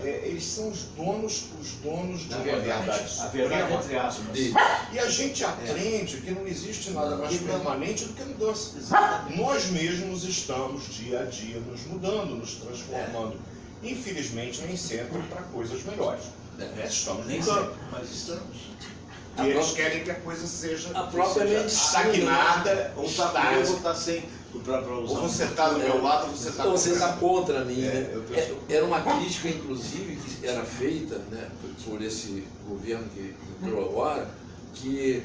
eles são os donos de uma verdade a verdade suprema. entre aspas. E a gente aprende que não existe nada mais permanente do que mudança. Exatamente. Nós mesmos estamos dia a dia nos mudando, nos transformando. Infelizmente, nem sempre para coisas melhores. Nós estamos Nem mudando. sempre, mas estamos. E eles querem que a coisa seja A própria medicina. estagnada, Ou está estável. comigo ou está sem. Para Ou usar você está do meu lado, ou você está Ou você está contra mim, É, né? eu penso- Era uma crítica, inclusive, que era feita, né, por esse governo que entrou agora, que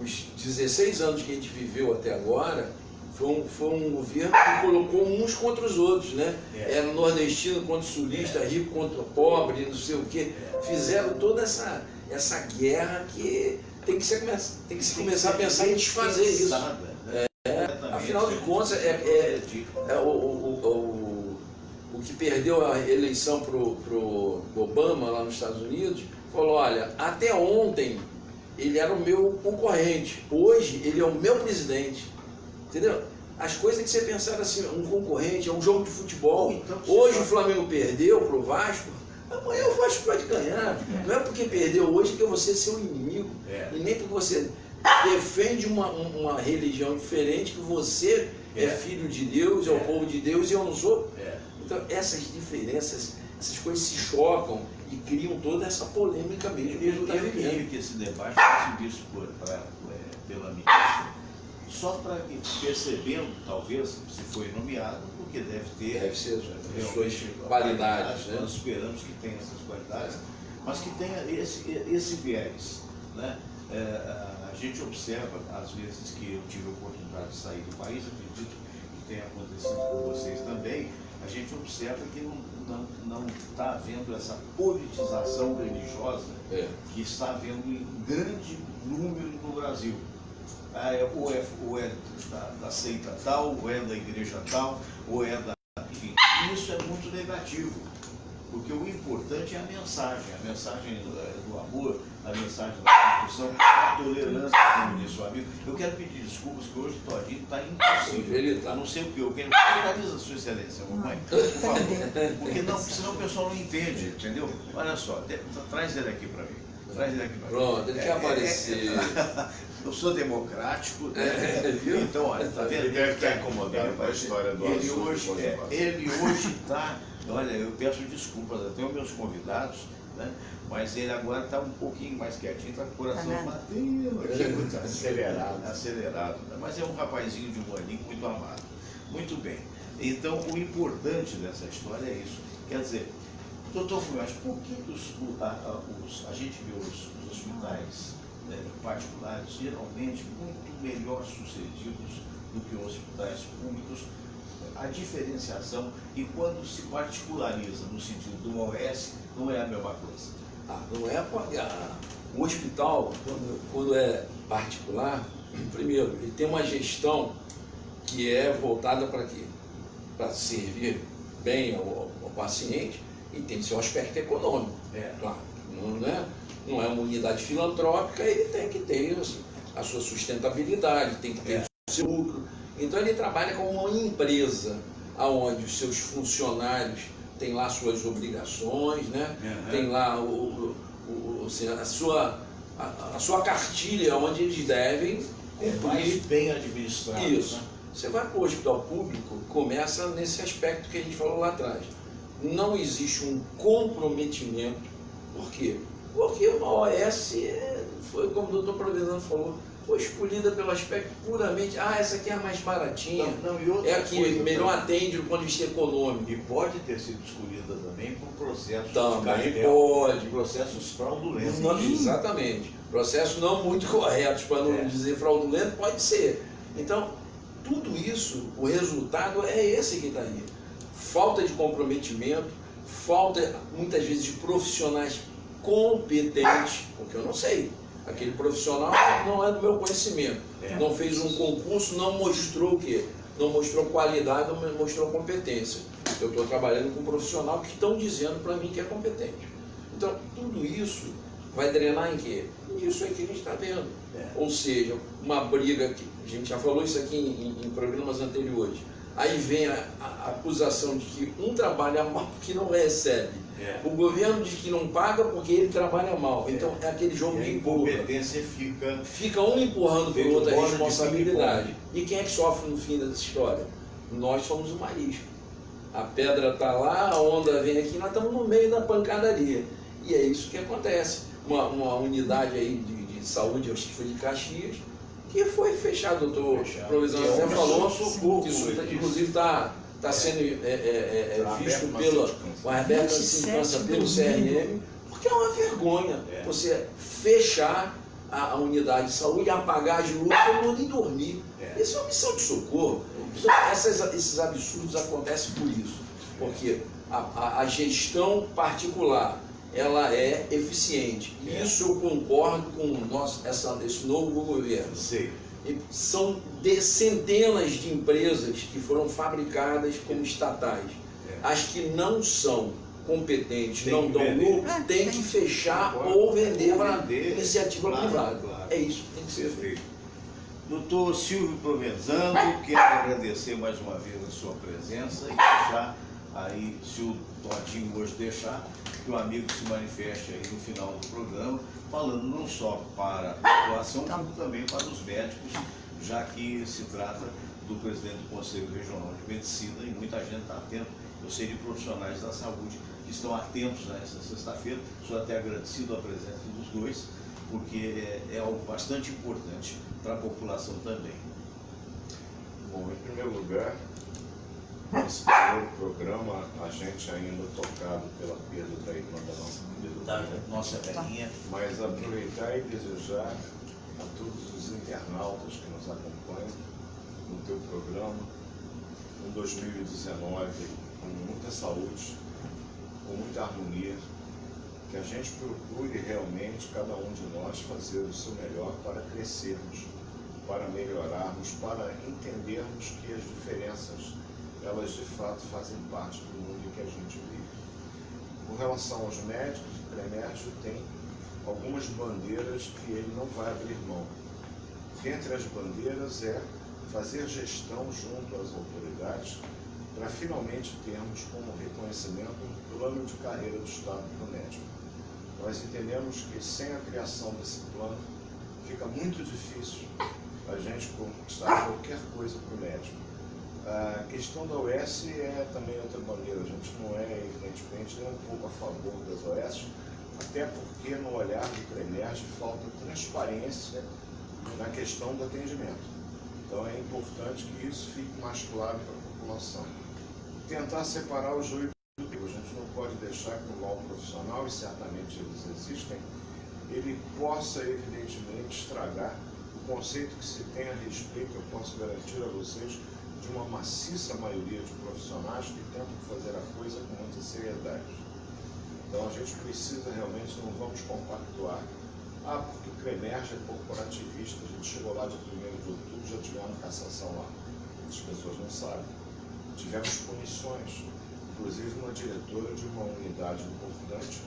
os 16 anos que a gente viveu até agora foi um governo que colocou uns contra os outros, né? Era nordestino contra o sulista, rico contra o pobre, não sei o quê. Fizeram toda essa guerra que tem que se começar a pensar em desfazer isso. Afinal de contas, o que perdeu a eleição pro Obama lá nos Estados Unidos falou, olha, até ontem ele era o meu concorrente, hoje ele é o meu presidente. Entendeu? As coisas que você pensar assim, um concorrente, é um jogo de futebol. Então, Hoje o Flamengo perdeu pro Vasco, amanhã o Vasco pode ganhar. Não é porque perdeu hoje que você é seu inimigo. É. E nem porque você defende uma religião diferente, que você é filho de Deus, é o povo de Deus e eu não sou. Então essas diferenças, essas coisas se chocam e criam toda essa polêmica mesmo. Eu creio que esse debate vai ser visto pela mídia, só para que, percebendo, talvez, se foi nomeado, porque deve ser suas qualidades, né? Nós esperamos que tenha essas qualidades, mas que tenha esse viés, né? A gente observa, às vezes, que eu tive a oportunidade de sair do país, acredito que tenha acontecido com vocês também, a gente observa que não está havendo essa politização religiosa que está havendo em grande número no Brasil. Ou é da seita tal, ou é da igreja tal, ou é da... Enfim, isso é muito negativo, porque o importante é a mensagem do amor, a mensagem da construção, a tolerância, como disse o amigo. Eu quero pedir desculpas que hoje o Todinho está impossível. Ele está. Não sei o que eu quero. Finaliza, Sua Excelência, mamãe, por favor. Porque senão o pessoal não entende, entendeu? Olha só, traz ele aqui para mim. Traz ele aqui para mim. Pronto, ele quer aparecer. Eu sou democrático, né? Viu? Então, olha, tá vendo? Ele deve estar incomodado com a história do assunto. Ele hoje está, olha, eu peço desculpas até os meus convidados, né? Mas ele agora está um pouquinho mais quietinho, está com o coração batendo aqui, muito acelerado. Né? Mas é um rapazinho de um aninho muito amado. Muito bem. Então, o importante dessa história é isso. Quer dizer, doutor Funhas, por que a gente vê os hospitais particulares geralmente muito melhor sucedidos do que os hospitais públicos? A diferenciação, e quando se particulariza no sentido do OS, não é a mesma coisa. Não é o hospital, quando é particular, primeiro, ele tem uma gestão que é voltada para quê? Para servir bem ao paciente, e tem seu aspecto econômico. Claro, não é uma unidade filantrópica, ele tem que ter a sua sustentabilidade, tem que ter o seu lucro. Então ele trabalha como uma empresa, onde os seus funcionários têm lá suas obrigações, né? Tem lá a sua cartilha, onde eles devem cumprir. Bem administrado. Isso. Né? Você vai para o hospital público, começa nesse aspecto que a gente falou lá atrás. Não existe um comprometimento. Por quê? Porque uma OS foi, como o doutor Provezano falou, foi escolhida pelo aspecto puramente, essa aqui é a mais baratinha, é a que melhor atende do ponto de vista econômico. E pode ter sido escolhida também por processos Também de pode. processos fraudulentos. Exatamente. Processos não muito corretos, para não dizer fraudulento, pode ser. Então, tudo isso, o resultado é esse que está aí. Falta de comprometimento, falta muitas vezes de profissionais competentes, porque eu não sei. Aquele profissional não é do meu conhecimento. Não fez um concurso, não mostrou o quê? Não mostrou qualidade, não mostrou competência. Eu estou trabalhando com um profissional que estão dizendo para mim que é competente. Então, tudo isso Vai drenar em quê? Isso é que a gente está vendo. Ou seja, uma briga que a gente já falou isso aqui em programas anteriores. Aí vem a acusação de que um trabalha mal porque não recebe. O governo diz que não paga porque ele trabalha mal. Então é aquele jogo de empurra. A incompetência Fica um empurrando para o outro a bola de responsabilidade. E quem é que sofre no fim dessa história? Nós somos o marisco. A pedra está lá, a onda vem aqui, nós estamos no meio da pancadaria. E é isso que acontece. Uma unidade aí de saúde, acho que foi de Caxias, que foi fechado. O doutor Provisão até falou que isso inclusive está sendo visto pela aberta de segurança pelo CRM, porque é uma vergonha você fechar a unidade de saúde, apagar as luzes para não nem dormir. Isso é uma missão de socorro. Então, esses absurdos acontecem por isso, porque a gestão particular ela é eficiente. Isso eu concordo com esse novo governo. Sei. São centenas de empresas que foram fabricadas como estatais. As que não são competentes, não dão lucro, tem que fechar ou vender para iniciativa privada. É isso que tem que ser feito. Doutor Silvio Provenzano, quero agradecer mais uma vez a sua presença e deixar aí, se o Todinho hoje deixar, que o amigo se manifeste aí no final do programa, falando não só para a população, como também para os médicos, já que se trata do presidente do Conselho Regional de Medicina e muita gente está atenta. Eu sei de profissionais da saúde que estão atentos a essa sexta-feira. Sou até agradecido a presença dos dois, porque é algo bastante importante para a população também. Bom, em primeiro lugar, nesse primeiro programa, a gente ainda tocado pela perda da irmã da nossa querida Nossa velhinha. mas aproveitar e desejar a todos os internautas que nos acompanham no teu programa, um 2019 com muita saúde, com muita harmonia, que a gente procure realmente, cada um de nós, fazer o seu melhor para crescermos, para melhorarmos, para entendermos que as diferenças, elas de fato fazem parte do mundo em que a gente vive. Com relação aos médicos, o Cremérgio tem algumas bandeiras que ele não vai abrir mão. Dentre as bandeiras é fazer gestão junto às autoridades para finalmente termos como reconhecimento um plano de carreira do Estado do médico. Nós entendemos que sem a criação desse plano fica muito difícil a gente conquistar qualquer coisa para o médico. A questão da OS é também outra bandeira. A gente não é, evidentemente, nem um pouco a favor das OS, até porque no olhar do Cremérgio falta transparência na questão do atendimento. Então é importante que isso fique mais claro para a população. Tentar separar o joio do trigo. A gente não pode deixar que o mal profissional, e certamente eles existem, ele possa evidentemente estragar o conceito que se tem a respeito, eu posso garantir a vocês, de uma maciça maioria de profissionais que tentam fazer a coisa com muita seriedade. Então a gente precisa realmente, não vamos compactuar. Porque o Cremérgio é corporativista, a gente chegou lá de 1º de outubro, já tivemos cassação lá. As pessoas não sabem. Tivemos punições, inclusive uma diretora de uma unidade importante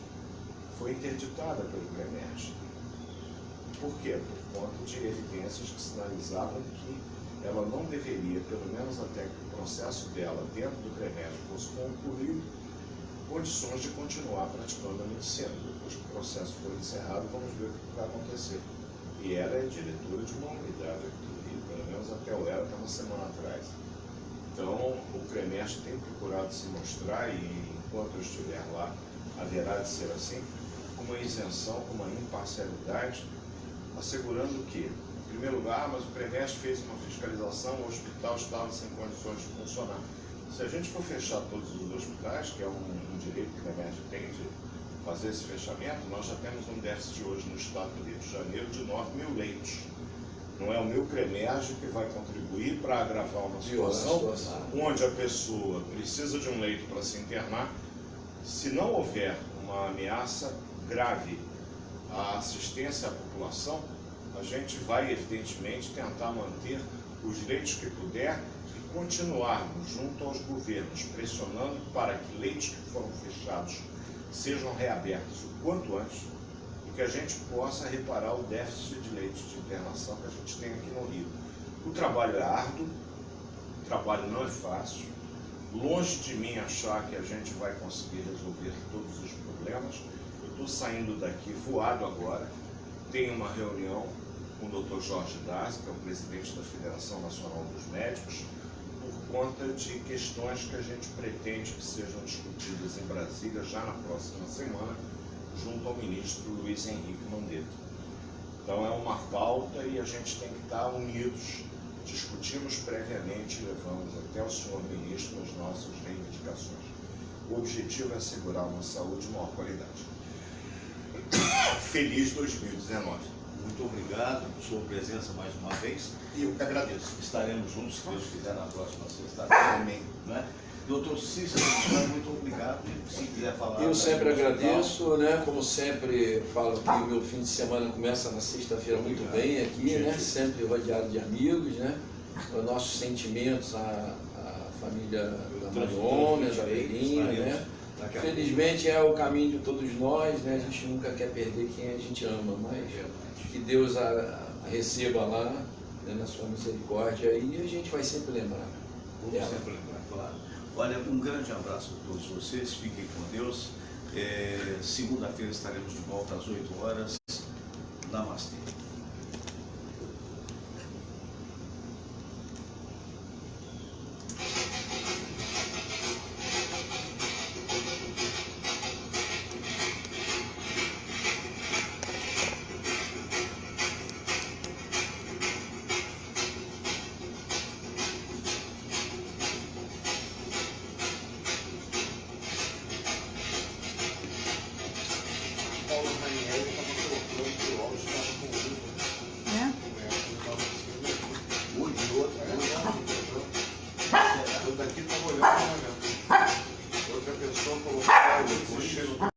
foi interditada pelo Cremérgio. Por quê? Por conta de evidências que sinalizavam que ela não deveria, pelo menos até que o processo dela dentro do Cremérgio fosse concluído, condições de continuar praticando a medicina. Depois que o processo for encerrado, vamos ver o que vai acontecer. E ela é diretora de uma unidade aqui do Rio, pelo menos até o era, até uma semana atrás. Então, o Cremérgio tem procurado se mostrar, e enquanto eu estiver lá, haverá de ser assim, com uma isenção, com uma imparcialidade, assegurando que, em primeiro lugar, mas o Cremérgio fez uma fiscalização, o hospital estava sem condições de funcionar. Se a gente for fechar todos os hospitais, que é um direito que o Cremérgio tem de fazer esse fechamento, nós já temos um déficit hoje no estado do Rio de Janeiro de 9.000 leitos. Não é o meu Cremérgio que vai contribuir para agravar uma situação onde a pessoa precisa de um leito para se internar. Se não houver uma ameaça grave à assistência à população, a gente vai, evidentemente, tentar manter os leitos que puder e continuarmos junto aos governos, pressionando para que leitos que foram fechados sejam reabertos o quanto antes, e que a gente possa reparar o déficit de leitos de internação que a gente tem aqui no Rio. O trabalho é árduo, o trabalho não é fácil, longe de mim achar que a gente vai conseguir resolver todos os problemas. Eu estou saindo daqui voado agora, tenho uma reunião com o Dr. Jorge Darcy, que é o presidente da Federação Nacional dos Médicos, por conta de questões que a gente pretende que sejam discutidas em Brasília já na próxima semana, junto ao ministro Luiz Henrique Mandetta. Então é uma pauta e a gente tem que estar unidos. Discutimos previamente e levamos até o senhor ministro as nossas reivindicações. O objetivo é assegurar uma saúde de maior qualidade. Feliz 2019. Muito obrigado por sua presença mais uma vez. E eu que agradeço. Estaremos juntos, se Deus quiser, na próxima sexta-feira. Amém. Né? Doutor Cícero, muito obrigado. Se quiser falar. Eu sempre agradeço, né? Como sempre falo que o meu fim de semana começa na sexta-feira muito bem aqui, né? Sempre rodeado de amigos, né? Os nossos sentimentos à família da Mariona, da Belinha, né? Felizmente é o caminho de todos nós, né? A gente nunca quer perder quem a gente ama, mas que Deus a receba lá, né? Na sua misericórdia, e a gente vai sempre lembrar. Vamos sempre lembrar, claro. Olha, um grande abraço a todos vocês, fiquem com Deus. Segunda-feira estaremos de volta às 8 horas. Namastê. Paulo Ranieri estava colocando que o áudio estava com eu daqui estava olhando, outra pessoa colocou o áudio,